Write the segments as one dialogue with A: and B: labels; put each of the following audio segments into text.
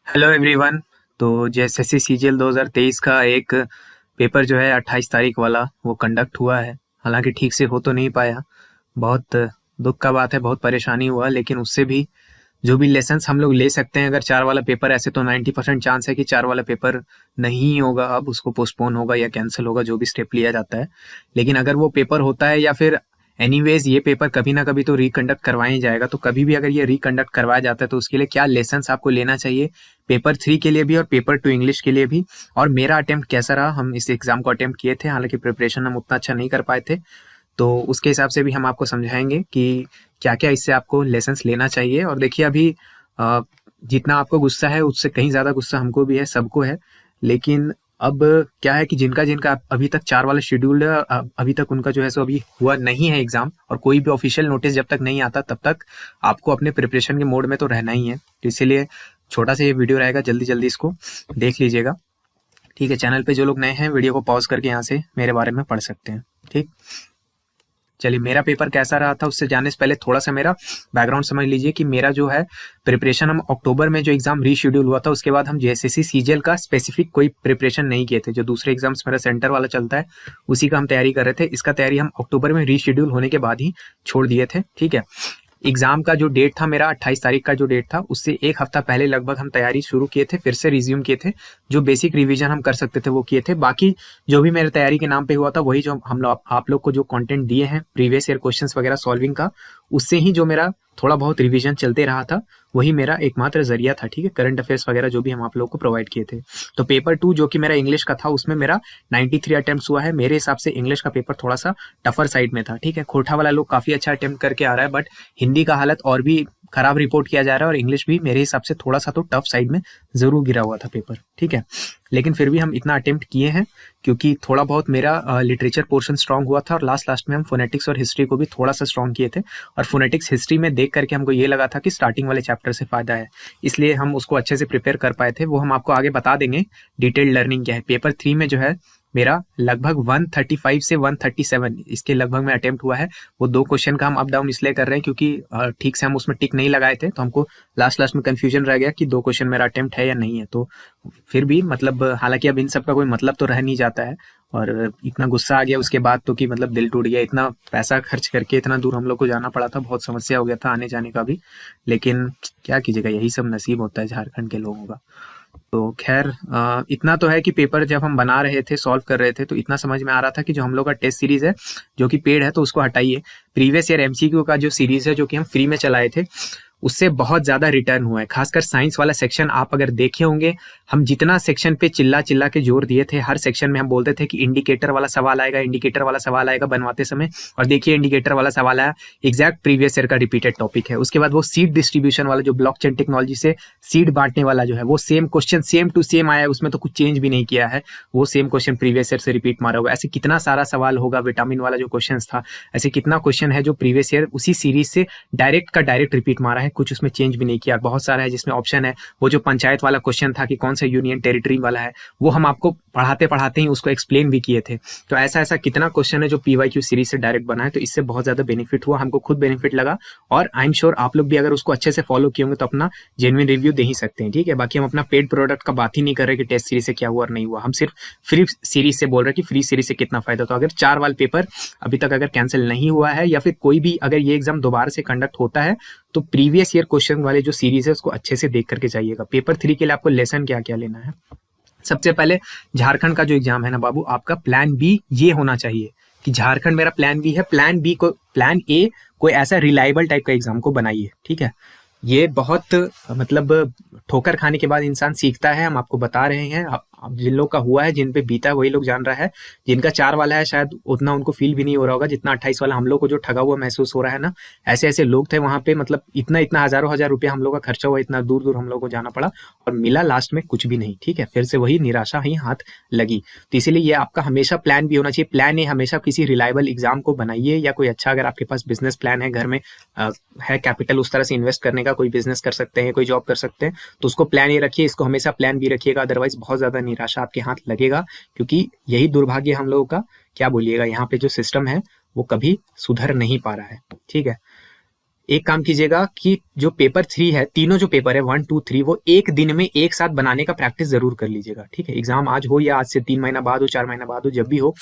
A: Hello everyone. तो JSSC CGL 2023 का एक पेपर जो है 28 तारीख वाला वो कंडक्ट हुआ है। हालांकि ठीक से हो तो नहीं पाया। बहुत दुख का बात है, बहुत परेशानी हुआ, लेकिन उससे भी जो भी लेसन्स हम लोग ले सकते हैं, अगर 4 वाला पेपर, ऐसे तो 90% चांस है कि 4 वाला पेपर नहीं होगा, अब उसको पोस्टपोन होगा या कैंसिल होगा, जो भी स्टेप लिया जाता है। लेकिन अगर वो पेपर होता है या फिर एनीवेज ये पेपर कभी ना कभी तो रिकंडक्ट करवाया ही जाएगा, तो कभी भी अगर ये रिकंडक्ट करवाया जाता है तो उसके लिए क्या लेसन्स आपको लेना चाहिए, पेपर 3 के लिए भी और पेपर 2 इंग्लिश के लिए भी। और मेरा अटेम्प्ट कैसा रहा, हम इस एग्जाम को अटेम्प्ट किए थे, हालांकि प्रिपरेशन हम उतना अच्छा नहीं कर पाए थे, तो उसके हिसाब से भी हम आपको समझाएंगे कि क्या क्या इससे आपको लेसन्स लेना चाहिए। और देखिए अभी अ, जितना आपको गुस्सा है उससे कहीं ज़्यादा गुस्सा हमको भी है, सबको है। लेकिन अब क्या है कि जिनका जिनका अभी तक 4 वाला शेड्यूल है, अभी तक उनका जो है सो अभी हुआ नहीं है एग्जाम, और कोई भी ऑफिशियल नोटिस जब तक नहीं आता तब तक आपको अपने प्रिपरेशन के मोड में तो रहना ही है। तो इसीलिए छोटा सा ये वीडियो रहेगा, जल्दी जल्दी इसको देख लीजिएगा। ठीक है, चैनल पे जो लोग नए हैं वीडियो को पॉज करके यहाँ से मेरे बारे में पढ़ सकते हैं। ठीक, चलिए मेरा पेपर कैसा रहा था उससे जाने से पहले थोड़ा सा मेरा बैकग्राउंड समझ लीजिए कि मेरा जो है प्रिपरेशन, हम अक्टूबर में जो एग्जाम रीशेड्यूल हुआ था उसके बाद हम जेएसएससी सीजीएल का स्पेसिफिक कोई प्रिपरेशन नहीं किए थे। जो दूसरे एग्जाम्स मेरा सेंटर वाला चलता है उसी का हम तैयारी कर रहे थे। इसका तैयारी हम अक्टूबर में रीशेड्यूल होने के बाद ही छोड़ दिए थे। ठीक है, एग्जाम का जो डेट था मेरा 28 तारीख का जो डेट था, उससे एक हफ्ता पहले लगभग हम तैयारी शुरू किए थे, फिर से रिज्यूम किए थे। जो बेसिक रिवीजन हम कर सकते थे वो किए थे। बाकी जो भी मेरे तैयारी के नाम पे हुआ था वही जो हम लोग आप लोग को जो कंटेंट दिए हैं प्रीवियस ईयर क्वेश्चंस वगैरह सॉल्विंग का, उससे ही जो मेरा थोड़ा बहुत रिवीजन चलते रहा था वही मेरा एकमात्र जरिया था। ठीक है, करंट अफेयर्स वगैरह जो भी हम आप लोग को प्रोवाइड किए थे। तो पेपर 2 जो कि मेरा इंग्लिश का था उसमें मेरा 93 अटेम्प्ट हुआ है। मेरे हिसाब से इंग्लिश का पेपर थोड़ा सा टफर साइड में था। ठीक है, खोटा वाला लोग काफी अच्छा अटेम्प्ट करके आ रहा है, बट हिंदी का हालत और भी खराब रिपोर्ट किया जा रहा है, और इंग्लिश भी मेरे हिसाब से थोड़ा सा तो टफ साइड में जरूर गिरा हुआ था पेपर। ठीक है, लेकिन फिर भी हम इतना अटेम्प्ट किए हैं क्योंकि थोड़ा बहुत मेरा लिटरेचर पोर्शन स्ट्रांग हुआ था, और लास्ट में हम फोनेटिक्स और हिस्ट्री को भी थोड़ा सा स्ट्रांग किए थे। और फोनेटिक्स हिस्ट्री में देख करके हमको ये लगा था कि स्टार्टिंग वाले चैप्टर से फायदा है, इसलिए हम उसको अच्छे से प्रिपेयर कर पाए थे। वो हम आपको आगे बता देंगे डिटेल्ड लर्निंग क्या है। पेपर 3 में जो है मेरा लगभग 135 से 137 इसके लगभग में अटेम्प्ट हुआ है। वो 2 क्वेश्चन का हम अप डाउन इसलिए कर रहे हैं क्योंकि ठीक से हम उसमें टिक नहीं लगाए थे, तो हमको लास्ट में कंफ्यूजन रह गया कि 2 क्वेश्चन मेरा अटेम्प्ट है या नहीं है। तो फिर भी मतलब हालांकि अब इन सब का कोई मतलब तो रह नहीं जाता है, और इतना गुस्सा आ गया उसके बाद तो कि मतलब दिल टूट गया। इतना पैसा खर्च करके इतना दूर हम लोग को जाना पड़ा था, बहुत समस्या हो गया था आने जाने का भी। लेकिन क्या कीजिएगा, यही सब नसीब होता है झारखंड के लोगों का। तो खैर इतना तो है कि पेपर जब हम बना रहे थे, सॉल्व कर रहे थे, तो इतना समझ में आ रहा था कि जो हम लोग का टेस्ट सीरीज है जो कि पेड है तो उसको हटाइए। प्रीवियस ईयर एमसीक्यू का जो सीरीज है जो कि हम फ्री में चलाए थे उससे बहुत ज्यादा रिटर्न हुआ है। खासकर साइंस वाला सेक्शन आप अगर देखे होंगे, हम जितना सेक्शन पे चिल्ला चिल्ला के जोर दिए थे, हर सेक्शन में हम बोलते थे कि इंडिकेटर वाला सवाल आएगा, इंडिकेटर वाला सवाल आएगा बनवाते समय, और देखिए इंडिकेटर वाला सवाल आया, एग्जैक्ट प्रीवियस ईयर का रिपीटेड टॉपिक है। उसके बाद वो सीड डिस्ट्रीब्यूशन वाला जो ब्लॉकचेन टेक्नोलॉजी से सीड बांटने वाला जो है वो same question same to same आया है, उसमें तो कुछ चेंज भी नहीं किया है, वो सेम क्वेश्चन प्रीवियस ईयर से रिपीट मारा हुआ। ऐसे कितना सारा सवाल होगा, विटामिन वाला जो क्वेश्चन था, ऐसे कितना क्वेश्चन है जो प्रीवियस ईयर उसी सीरीज से डायरेक्ट का डायरेक्ट रिपीट मारा है, कुछ उसमें चेंज भी नहीं किया। बहुत सारा है जिसमें ऑप्शन है। वो जो पंचायत वाला क्वेश्चन था कि कौन सा यूनियन टेरिटरी वाला है, वो हम आपको पढ़ाते पढ़ाते ही उसको एक्सप्लेन भी किए थे। तो ऐसा ऐसा कितना क्वेश्चन है जो पीवाईक्यू सीरीज से डायरेक्ट बना है, तो इससे बहुत ज्यादा बेनिफिट हुआ, हमको खुद बेनिफिट लगा, और आई एम श्योर आप लोग भी अगर उसको अच्छे से फॉलो किए होंगे तो अपना जेन्युइन रिव्यू दे ही सकते हैं। ठीक है, बाकी हम अपना पेड प्रोडक्ट का बात ही नहीं कर रहे कि टेस्ट सीरीज से क्या हुआ और नहीं हुआ, हम सिर्फ फ्री सीरीज से बोल रहे कि फ्री सीरीज से कितना फायदा। तो अगर 4 वाला पेपर अभी तक अगर कैंसिल नहीं हुआ है, या फिर कोई भी अगर ये एग्जाम दोबारा से कंडक्ट होता है, तो प्रीवियस ईयर क्वेश्चन वाले जो सीरीज है उसको अच्छे से देख करके जाइएगा। पेपर 3 के लिए आपको लेसन क्या क्या लेना है। सबसे पहले झारखंड का जो एग्जाम है ना बाबू, आपका प्लान बी ये होना चाहिए कि झारखंड मेरा प्लान बी है, प्लान बी को, प्लान ए कोई ऐसा रिलायबल टाइप का एग्जाम को बनाइए। ठीक है, ये बहुत मतलब ठोकर खाने के बाद इंसान सीखता है, हम आपको बता रहे हैं। अब जिन लोग का हुआ है, जिन पे बीता है वही लोग जान रहा है। जिनका 4 वाला है शायद उतना उनको फील भी नहीं हो रहा होगा जितना 28 वाला हम लोग को जो ठगा हुआ महसूस हो रहा है ना। ऐसे ऐसे लोग थे वहां पे, मतलब इतना इतना हजारों हजार रुपया हम लोग का खर्चा हुआ, इतना दूर दूर हम लोग को जाना पड़ा, और मिला लास्ट में कुछ भी नहीं। ठीक है, फिर से वही निराशा ही हाथ लगी। तो इसीलिए ये आपका हमेशा प्लान भी होना चाहिए। प्लान ए हमेशा किसी रिलायबल एग्जाम को बनाइए, या कोई अच्छा अगर आपके पास बिजनेस प्लान है, घर में है कैपिटल उस तरह से इन्वेस्ट करने का, कोई बिजनेस कर सकते हैं, कोई जॉब कर सकते हैं, तो उसको प्लान ए रखिए, इसको हमेशा प्लान बी रखिएगा। अदरवाइज बहुत ज्यादा निराशा आपके हाथ लगेगा, क्योंकि यही दुर्भाग्य हम लोगों का, क्या बोलिएगा, यहाँ पे जो सिस्टम है वो कभी सुधर नहीं पा रहा है। ठीक है, एक काम कीजिएगा कि जो पेपर 3 है, तीनों जो पेपर है 1, 2, 3 वो एक दिन में एक साथ बनाने का प्रैक्टिस जरूर कर लीजिएगा, ठीक है। एग्जाम आज हो या आज से 3 महीना बाद हो, 4 महीना बाद हो, जब भी हो,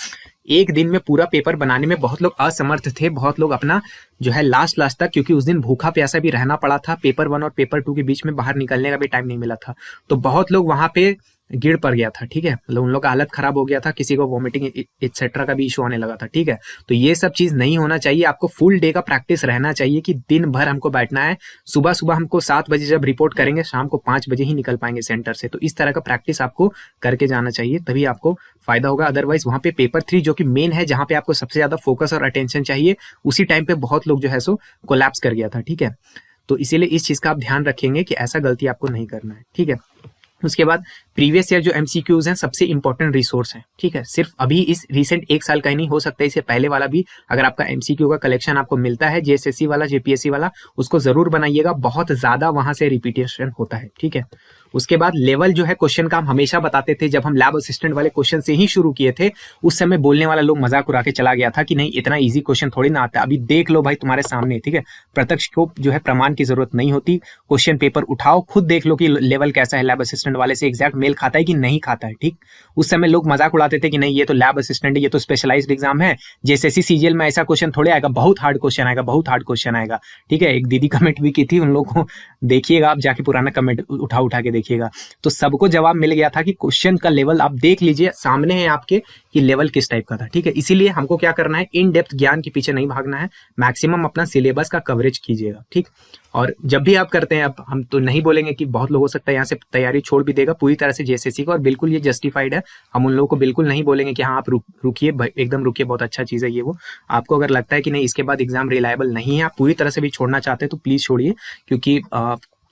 A: एक दिन में पूरा पेपर बनाने में बहुत लोग असमर्थ थे, बहुत लोग अपना जो है लास्ट तक, क्योंकि उस दिन भूखा प्यासा भी रहना पड़ा था, पेपर 1 और पेपर 2 के बीच में बाहर निकलने का भी टाइम नहीं मिला था, तो बहुत लोग वहां पे गिर पड़ गया था, ठीक है। मतलब उन लोग का हालत खराब हो गया था, किसी को वॉमिटिंग एक्सेट्रा का भी इशू आने लगा था, ठीक है। तो ये सब चीज नहीं होना चाहिए, आपको फुल डे का प्रैक्टिस रहना चाहिए कि दिन भर हमको बैठना है, सुबह सुबह हमको 7 बजे जब रिपोर्ट करेंगे, शाम को 5 बजे ही निकल पाएंगे सेंटर से। तो इस तरह का प्रैक्टिस आपको करके जाना चाहिए, तभी आपको फायदा होगा। अदरवाइज वहां पे पेपर 3 जो कि मेन है, जहां पे आपको सबसे ज्यादा फोकस और अटेंशन चाहिए, उसी टाइम पे बहुत लोग जो है सो कोलैप्स कर गया था, ठीक है। तो इसीलिए इस चीज का आप ध्यान रखेंगे कि ऐसा गलती आपको नहीं करना है, ठीक है। उसके बाद प्रीवियस ईयर जो एमसीक्यूज हैं सबसे इंपॉर्टेंट रिसोर्स हैं, ठीक है। सिर्फ अभी इस रिसेंट 1 साल का ही नहीं, हो सकता है इससे पहले वाला भी अगर आपका एमसीक्यू का कलेक्शन आपको मिलता है, जेएसएससी वाला, जेपीएससी वाला, उसको जरूर बनाइएगा, बहुत ज्यादा वहां से रिपीटेशन होता है, ठीक है। उसके बाद लेवल जो है क्वेश्चन का हम हमेशा बताते थे, जब हम लैब असिस्टेंट वाले क्वेश्चन से ही शुरू किए थे, उस समय बोलने वाला लोग मजाक उड़ा के चला गया था कि नहीं इतना इजी क्वेश्चन थोड़ी ना आता है। अभी देख लो भाई तुम्हारे सामने, ठीक है। प्रत्यक्ष को जो है प्रमाण की जरूरत नहीं होती, क्वेश्चन पेपर उठाओ, खुद देख लो कि लेवल कैसा है, लैब असिस्टेंट वाले से एग्जैक्ट मेल खाता है कि नहीं खाता है, ठीक। उस समय लोग मजाक उड़ाते थे कि नहीं ये तो लैब असिस्टेंट है, ये तो स्पेशलाइज्ड एग्जाम है, जेएसएससी सीजीएल में ऐसा क्वेश्चन थोड़े आएगा, बहुत हार्ड क्वेश्चन आएगा, बहुत हार्ड क्वेश्चन आएगा, ठीक है। एक दीदी कमेंट भी की थी, उन लोगों को देखिएगा आप जाके, पुराना कमेंट उठा के देखिएगा, तो सबको जवाब मिल गया था कि क्वेश्चन का लेवल आप देख लीजिए, सामने है आपके कि लेवल किस टाइप का था, ठीक है। इसीलिए हमको क्या करना है, इन डेप्थ ज्ञान के पीछे नहीं भागना है, मैक्सिमम अपना सिलेबस का कवरेज कीजिएगा, ठीक। और जब भी आप करते हैं, अब हम तो नहीं बोलेंगे कि बहुत लोग हो सकता है यहाँ से तैयारी छोड़ भी देगा पूरी तरह से जेएसएससी को, और बिल्कुल ये जस्टिफाइड है, हम उन लोगों को बिल्कुल नहीं बोलेंगे कि हाँ आप रुकिए, एकदम रुकिए, बहुत अच्छा चीज है ये वो। आपको अगर लगता है कि नहीं इसके बाद एग्जाम रिलायबल नहीं है, आप पूरी तरह से भी छोड़ना चाहते हैं, तो प्लीज छोड़िए, क्योंकि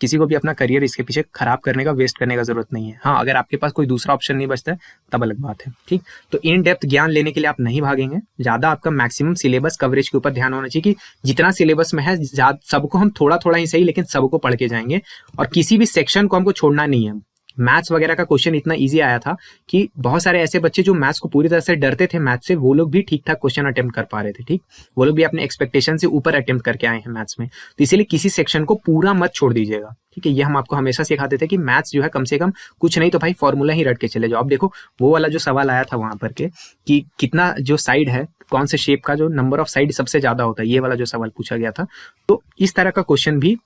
A: किसी को भी अपना करियर इसके पीछे खराब करने का, वेस्ट करने का जरूरत नहीं है। हाँ, अगर आपके पास कोई दूसरा ऑप्शन नहीं बचता है तब अलग बात है, ठीक। तो इन डेप्थ ज्ञान लेने के लिए आप नहीं भागेंगे, ज्यादा आपका मैक्सिमम सिलेबस कवरेज के ऊपर ध्यान होना चाहिए कि जितना सिलेबस में है सबको हम थोड़ा थोड़ा ही सही, लेकिन सबको पढ़ के जाएंगे, और किसी भी सेक्शन को हमको छोड़ना नहीं है। मैथ्स वगैरह का क्वेश्चन इतना इजी आया था कि बहुत सारे ऐसे बच्चे जो मैथ्स को पूरी तरह से डरते थे मैथ्स से, वो लोग भी ठीक ठाक क्वेश्चन अटेम्प्ट कर पा रहे थे, ठीक। वो लोग भी अपने एक्सपेक्टेशन से ऊपर अटेम्प्ट करके आए हैं मैथ्स में। तो इसीलिए किसी सेक्शन को पूरा मत छोड़ दीजिएगा, ठीक है। ये हम आपको हमेशा सिखाते थे कि मैथ्स जो है कम से कम कुछ नहीं तो भाई फॉर्मूला ही रट के चले जाओ। अब देखो वो वाला जो सवाल आया था वहां पर के कि कितना जो साइड है, कौन से शेप का जो नंबर ऑफ साइड सबसे ज्यादा होता है, ये वाला जो सवाल पूछा गया था। तो इस तरह का क्वेश्चन भी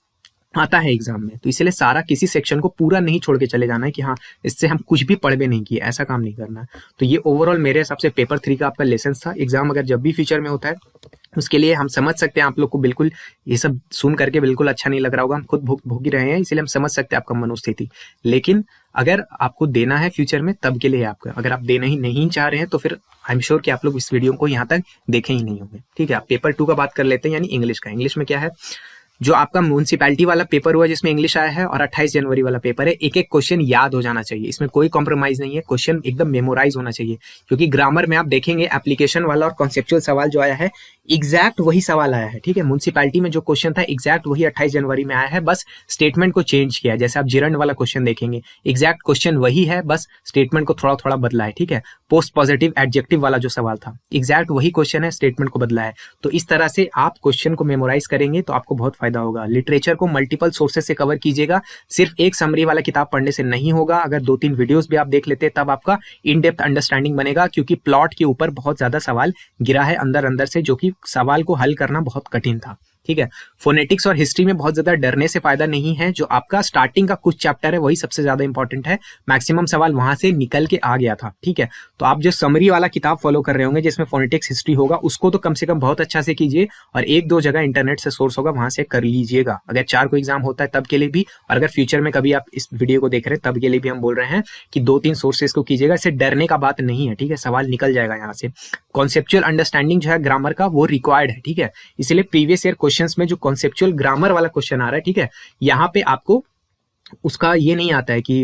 A: आता है एग्जाम में, तो इसलिए सारा किसी सेक्शन को पूरा नहीं छोड़ के चले जाना है कि हाँ इससे हम कुछ भी पढ़ भी नहीं किए, ऐसा काम नहीं करना है। तो ये ओवरऑल मेरे हिसाब से पेपर 3 का आपका लेसन था। एग्जाम अगर जब भी फ्यूचर में होता है उसके लिए हम समझ सकते हैं, आप लोग को बिल्कुल ये सब सुन करके बिल्कुल अच्छा नहीं लग रहा होगा, हम खुद भोग ही रहे हैं, इसलिए हम समझ सकते हैं आपका मनोस्थिति। लेकिन अगर आपको देना है फ्यूचर में तब के लिए आपका, अगर आप देना ही नहीं चाह रहे हैं तो फिर आई एम श्योर कि आप लोग इस वीडियो को यहाँ तक देखे ही नहीं होंगे, ठीक है। आप पेपर 2 का बात कर लेते हैं, यानी इंग्लिश का। इंग्लिश में क्या है, जो आपका म्यूनसिपैलिटी वाला पेपर हुआ जिसमें इंग्लिश आया है, और 28 जनवरी वाला पेपर है, एक एक क्वेश्चन याद हो जाना चाहिए, इसमें कोई कॉम्प्रोमाइज नहीं है, क्वेश्चन एकदम मेमोराइज होना चाहिए। क्योंकि ग्रामर में आप देखेंगे एप्लीकेशन वाला और कॉन्सेप्चुअल सवाल जो आया है एग्जैक्ट वही सवाल आया है, ठीक है। म्यूनसिपैलिटी में जो क्वेश्चन था एग्जैक्ट वही 28 जनवरी में आया है, बस स्टेटमेंट को चेंज किया है। जैसे आप जिरंड वाला क्वेश्चन देखेंगे एग्जैक्ट क्वेश्चन वही है, बस स्टेटमेंट को थोड़ा थोड़ा बदला है, ठीक है। पोस्ट पॉजिटिव एडजेक्टिव वाला जो सवाल था एग्जैक्ट वही क्वेश्चन है, स्टेटमेंट को बदला है। तो इस तरह से आप क्वेश्चन को मेमोराइज करेंगे तो आपको बहुत फायदा होगा। लिटरेचर को मल्टीपल सोर्सेस से कवर कीजिएगा, सिर्फ एक समरी वाला किताब पढ़ने से नहीं होगा। अगर 2-3 वीडियोस भी आप देख लेते हैं तब आपका इन डेप्थ अंडरस्टैंडिंग बनेगा, क्योंकि प्लॉट के ऊपर बहुत ज्यादा सवाल गिरा है अंदर से, जो कि सवाल को हल करना बहुत कठिन था, ठीक है। फोनेटिक्स और हिस्ट्री में बहुत ज्यादा डरने से फायदा नहीं है, जो आपका स्टार्टिंग का कुछ चैप्टर है वही सबसे ज्यादा इंपॉर्टेंट है, मैक्सिमम सवाल वहां से निकल के आ गया था, ठीक है। तो आप जो समरी वाला किताब फॉलो कर रहे होंगे जिसमें फोनेटिक्स हिस्ट्री होगा, उसको तो कम से कम बहुत अच्छा से कीजिए, और 1-2 जगह इंटरनेट से सोर्स होगा वहां से कर लीजिएगा। अगर 4 को एग्जाम होता है तब के लिए भी, और अगर फ्यूचर में कभी आप इस वीडियो को देख रहे हैं तब के लिए भी हम बोल रहे हैं कि 2-3 सोर्सेस को कीजिएगा। इससे डरने का बात नहीं है, ठीक है, सवाल निकल जाएगा यहाँ से। कॉन्सेप्चुअल अंडरस्टैंडिंग जो है ग्रामर का वो रिक्वायर्ड है, ठीक है। इसलिए प्रीवियस ईयर क्वेश्चंस में जो कॉन्सेप्चुअल ग्रामर वाला क्वेश्चन आ रहा है, ठीक है, यहाँ पे आपको उसका ये नहीं आता है कि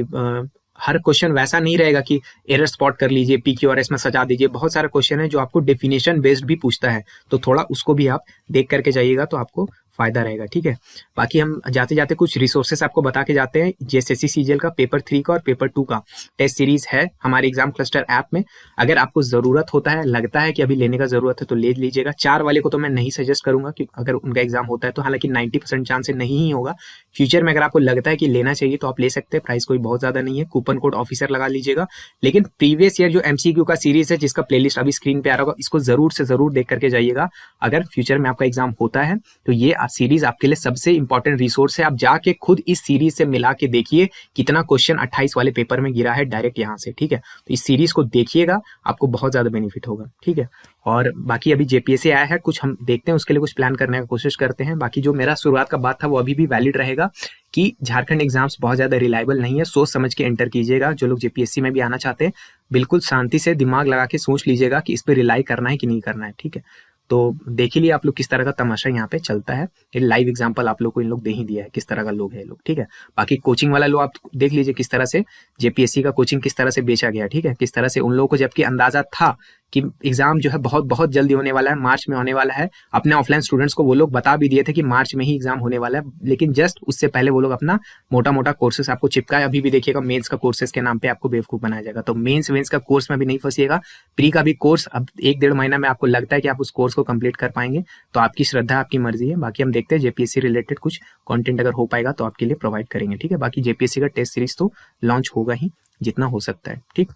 A: हर क्वेश्चन वैसा नहीं रहेगा कि एरर स्पॉट कर लीजिए, PQRS में सजा दीजिए। बहुत सारा क्वेश्चन है जो आपको डेफिनेशन बेस्ड भी पूछता है, तो थोड़ा उसको भी आप देख करके जाइएगा तो आपको फायदा रहेगा। ठीक है, बाकी हम जाते जाते कुछ रिसोर्सेस आपको बता के जाते हैं। जेएसएससी सीजीएल का पेपर 3 का और पेपर 2 का टेस्ट सीरीज है हमारे एग्जाम क्लस्टर ऐप में। अगर आपको जरूरत होता है, लगता है कि अभी लेने का जरूरत है तो ले लीजिएगा। 4 वाले को तो मैं नहीं सजेस्ट करूंगा कि अगर उनका एग्जाम होता है तो, हालांकि 90% चांस नहीं ही होगा। फ्यूचर में अगर आपको लगता है कि लेना चाहिए तो आप ले सकते हैं, प्राइस कोई बहुत ज्यादा नहीं है। कूपन कोड ऑफिसर लगा लीजिएगा। लेकिन प्रीवियस ईयर जो एमसीक्यू का सीरीज है जिसका प्लेलिस्ट अभी स्क्रीन पे आ रहा होगा, इसको जरूर से जरूर देख करके जाइएगा। अगर फ्यूचर में आपका एग्जाम होता है तो ये सीरीज आपके लिए सबसे इंपॉर्टेंट रिसोर्स है। आप जाके खुद इस सीरीज से मिला के देखिए कितना क्वेश्चन 28 वाले पेपर में गिरा है डायरेक्ट यहाँ से। ठीक है, तो इस सीरीज को देखिएगा, आपको बहुत ज्यादा बेनिफिट होगा। ठीक है, और बाकी अभी जेपीएससी आया है, कुछ हम देखते हैं, उसके लिए कुछ प्लान करने का कोशिश करते हैं। बाकी जो मेरा शुरुआत का बात था वो अभी भी वैलिड रहेगा कि झारखंड एग्जाम्स बहुत ज्यादा रिलायबल नहीं है। सोच समझ के एंटर कीजिएगा। जो लोग जेपीएससी में भी आना चाहते हैं, बिल्कुल शांति से दिमाग लगा के सोच लीजिएगा कि इस पर रिलाई करना है कि नहीं करना है। ठीक है, तो देख ही लिए आप लोग किस तरह का तमाशा यहाँ पे चलता है। ये लाइव एग्जांपल आप लोग को इन लोग दे ही दिया है किस तरह का लोग है लोग। ठीक है, बाकी कोचिंग वाला लोग आप देख लीजिए किस तरह से जेपीएससी का कोचिंग किस तरह से बेचा गया। ठीक है, किस तरह से उन लोगों को जबकि अंदाजा था कि एग्जाम जो है बहुत बहुत जल्दी होने वाला है, मार्च में होने वाला है। अपने ऑफलाइन स्टूडेंट्स को वो लोग बता भी दिए थे कि मार्च में ही एग्जाम होने वाला है, लेकिन जस्ट उससे पहले वो लोग अपना मोटा मोटा कोर्सेस आपको चिपकाए। अभी भी देखिएगा मेंस का कोर्सेस के नाम पे आपको बेवकूफ बनाया जाएगा। तो मेंस वेंस का कोर्स में भी नहीं फंसिएगा। प्री का भी कोर्स अब 1-1.5 महीना में आपको लगता है कि आप उस कोर्स को कंप्लीट कर पाएंगे तो आपकी श्रद्धा, आपकी मर्जी है। बाकी हम देखते हैं जेपीएससी रिलेटेड कुछ कंटेंट अगर हो पाएगा तो आपके लिए प्रोवाइड करेंगे। ठीक है, बाकी जेपीएससी का टेस्ट सीरीज तो लॉन्च होगा ही जितना हो सकता है। ठीक,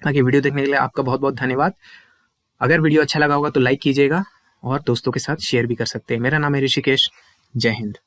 A: बाकी वीडियो देखने के लिए आपका बहुत बहुत धन्यवाद। अगर वीडियो अच्छा लगा होगा तो लाइक कीजिएगा और दोस्तों के साथ शेयर भी कर सकते हैं। मेरा नाम है ऋषिकेश। जय हिंद।